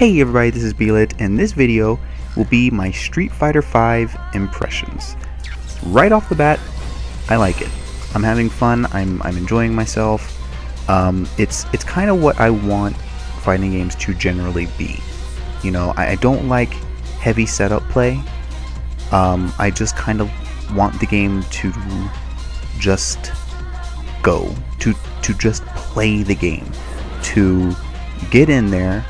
Hey everybody, this is Beelit, and this video will be my Street Fighter V impressions. Right off the bat, I like it. I'm having fun, I'm enjoying myself. It's kind of what I want fighting games to generally be. You know, I don't like heavy setup play. I just kind of want the game to just go, to just play the game, to get in there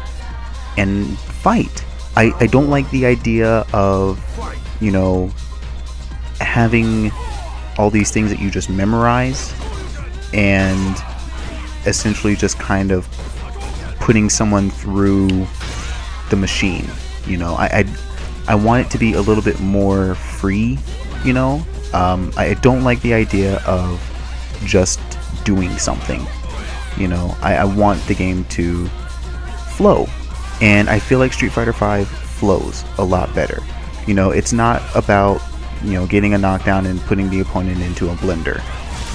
and fight. I don't like the idea of, you know, having all these things that you just memorize and essentially just kind of putting someone through the machine. You know, I want it to be a little bit more free, you know. I don't like the idea of just doing something, you know. I want the game to flow. And I feel like Street Fighter V flows a lot better. You know, it's not about, you know, getting a knockdown and putting the opponent into a blender.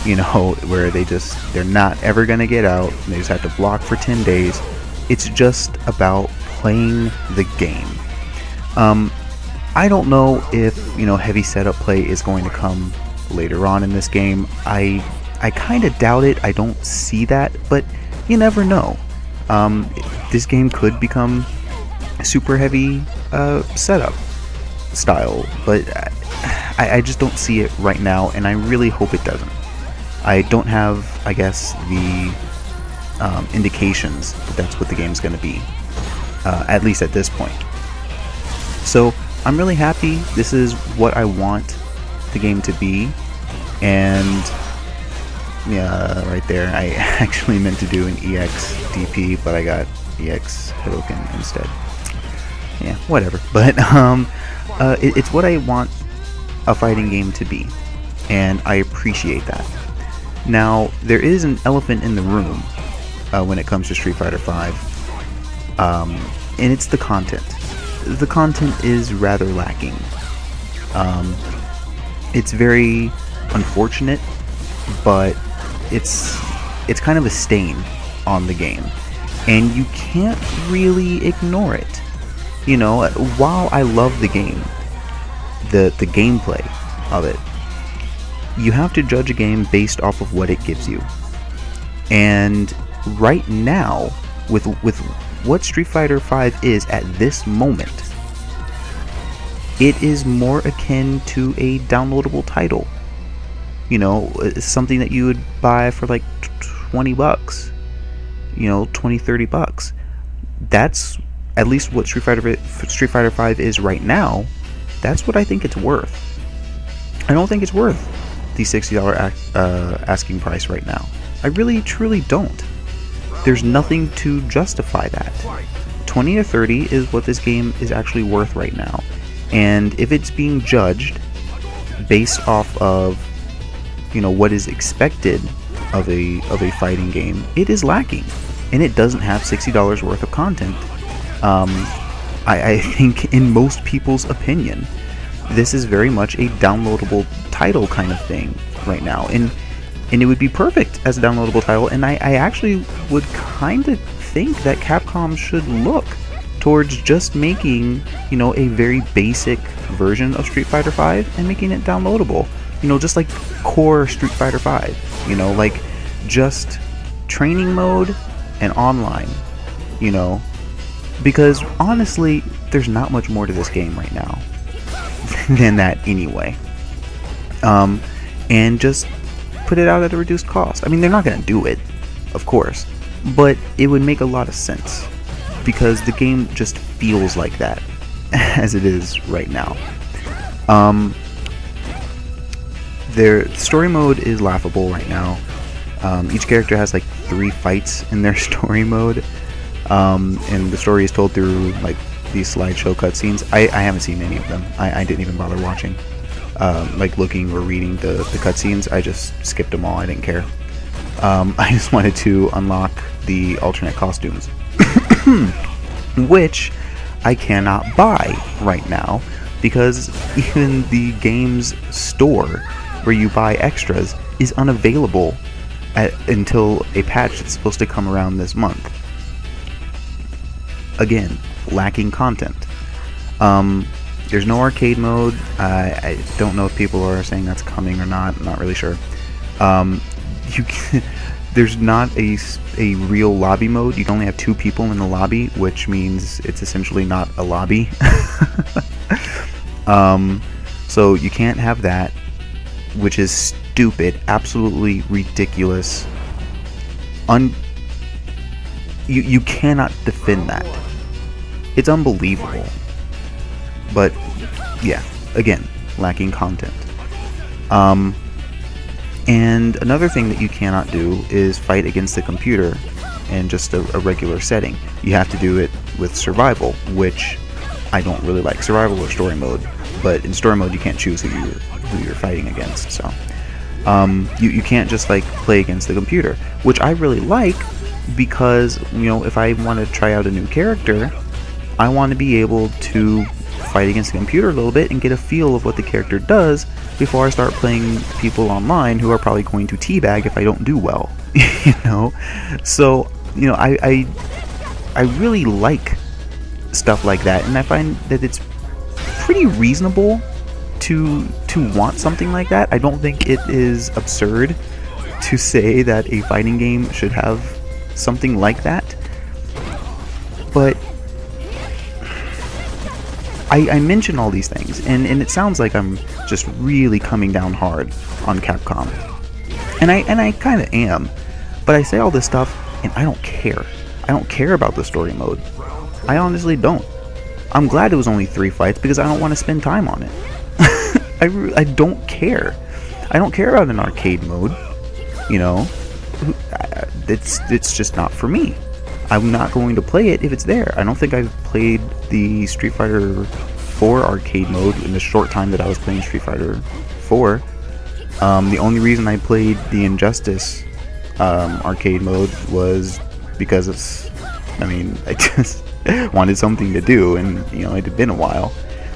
You know, where they're not ever going to get out. They just have to block for 10 days. It's just about playing the game. I don't know if, you know, heavy setup play is going to come later on in this game. I kind of doubt it. I don't see that, but you never know. This game could become super heavy setup style, but I just don't see it right now, and I really hope it doesn't. I don't have, I guess, the indications that that's what the game's going to be, at least at this point. So I'm really happy. This is what I want the game to be, and yeah, right there, I actually meant to do an EX DP, but I got EX Hidoken instead. Yeah, whatever. But it's what I want a fighting game to be, and I appreciate that. Now, there is an elephant in the room when it comes to Street Fighter V, and it's the content. The content is rather lacking. It's very unfortunate, but it's kind of a stain on the game, and you can't really ignore it. You know, while I love the game, the gameplay of it, you have to judge a game based off of what it gives you. And right now, with what Street Fighter V is at this moment, it is more akin to a downloadable title. You know, it's something that you would buy for like 20 bucks, you know, 20-30 bucks. That's at least what Street Fighter V is right now. That's what I think it's worth. I don't think it's worth the $60 asking price right now. I really truly don't. There's nothing to justify that. 20 or 30 is what this game is actually worth right now. And if it's being judged based off of, you know, what is expected of a fighting game, it is lacking, and it doesn't have $60 worth of content. I think in most people's opinion, this is very much a downloadable title kind of thing right now, and it would be perfect as a downloadable title. And I actually would kind of think that Capcom should look towards just making, you know, a very basic version of Street Fighter V and making it downloadable. You know, just like core Street Fighter V, you know, like just training mode and online, you know, because honestly, there's not much more to this game right now than that anyway. And just put it out at a reduced cost. I mean, they're not going to do it, of course, but it would make a lot of sense because the game just feels like that as it is right now. Their story mode is laughable right now. Each character has like 3 fights in their story mode, and the story is told through like these slideshow cutscenes. I haven't seen any of them. I didn't even bother watching, like looking or reading the cutscenes. I just skipped them all. I didn't care. I just wanted to unlock the alternate costumes, which I cannot buy right now because even the game's store where you buy extras is unavailable until a patch that's supposed to come around this month. again, lacking content. There's no arcade mode. I don't know if people are saying that's coming or not. I'm not really sure. There's not a real lobby mode. You can only have 2 people in the lobby, which means it's essentially not a lobby. So you can't have that, which is stupid, absolutely ridiculous. You cannot defend that. It's unbelievable. But yeah, again, lacking content. And another thing that you cannot do is fight against the computer in just a regular setting. You have to do it with survival, which I don't really like. Survival or story mode, but in story mode you can't choose who you're fighting against. So you can't just like play against the computer, which I really like, because if I want to try out a new character, I want to be able to fight against the computer a little bit and get a feel of what the character does before I start playing people online who are probably going to teabag if I don't do well. So I really like stuff like that, and I find that it's pretty reasonable to want something like that. I don't think it is absurd to say that a fighting game should have something like that, but I mention all these things, and it sounds like I'm just really coming down hard on Capcom, and I kind of am, but I say all this stuff and I don't care. I don't care about the story mode. I honestly don't. I'm glad it was only 3 fights, because I don't want to spend time on it. I don't care. I don't care about an arcade mode. It's just not for me. I'm not going to play it if it's there. I don't think I've played the Street Fighter 4 arcade mode in the short time that I was playing Street Fighter 4. The only reason I played the Injustice arcade mode was because I just wanted something to do, and it had been a while,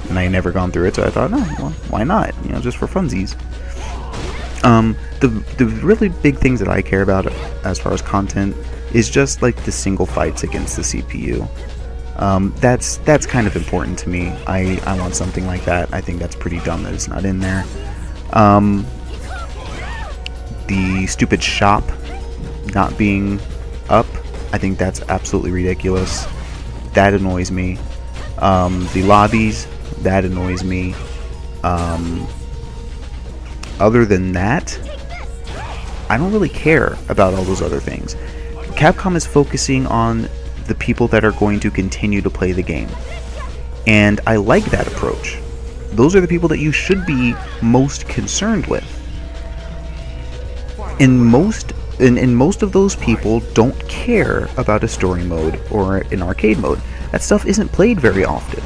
and I had never gone through it, so I thought, no, well, why not? Just for funsies. The really big things that I care about as far as content is just like the single fights against the CPU. That's kind of important to me. I want something like that. I think that's pretty dumb that it's not in there. The stupid shop not being up, I think that's absolutely ridiculous. That annoys me. The lobbies, that annoys me. Other than that, I don't really care about all those other things. Capcom is focusing on the people that are going to continue to play the game, and I like that approach. Those are the people that you should be most concerned with. And most of those people don't care about a story mode or an arcade mode. That stuff isn't played very often.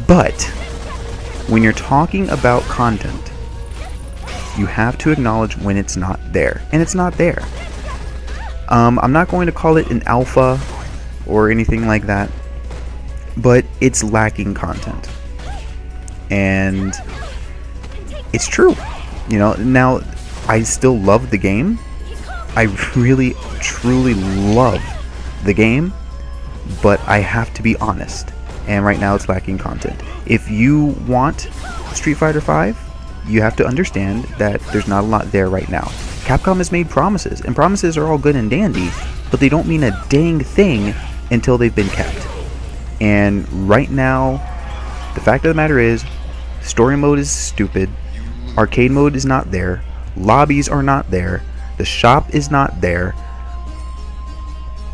But when you're talking about content, you have to acknowledge when it's not there, and it's not there. I'm not going to call it an alpha or anything like that, but it's lacking content, and it's true. Now I still love the game. I really truly love the game, but I have to be honest, and right now it's lacking content. If you want Street Fighter V, you have to understand that there's not a lot there right now. Capcom has made promises, and promises are all good and dandy, but they don't mean a dang thing until they've been kept. And right now, the fact of the matter is, story mode is stupid, arcade mode is not there, lobbies are not there, the shop is not there.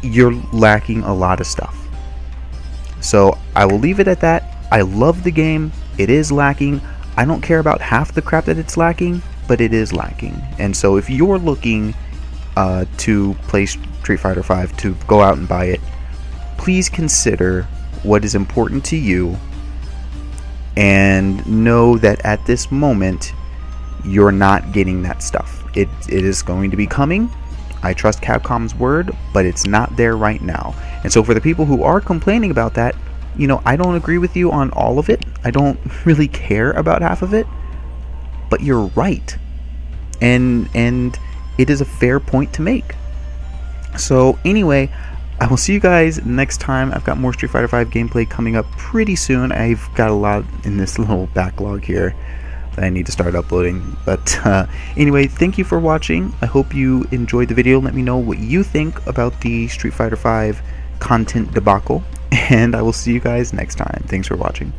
You're lacking a lot of stuff. So I will leave it at that. I love the game. It is lacking. I don't care about half the crap that it's lacking, but it is lacking. And so if you're looking to play Street Fighter V, to go out and buy it, please consider what is important to you, and know that at this moment you're not getting that stuff. It is going to be coming. I trust Capcom's word, but it's not there right now. And so for the people who are complaining about that, I don't agree with you on all of it. I don't really care about half of it, but you're right, and it is a fair point to make. So anyway, I will see you guys next time. I've got more Street Fighter V gameplay coming up pretty soon. I've got a lot in this little backlog here that I need to start uploading. But anyway, thank you for watching. I hope you enjoyed the video. Let me know what you think about the Street Fighter V content debacle, and I will see you guys next time. Thanks for watching.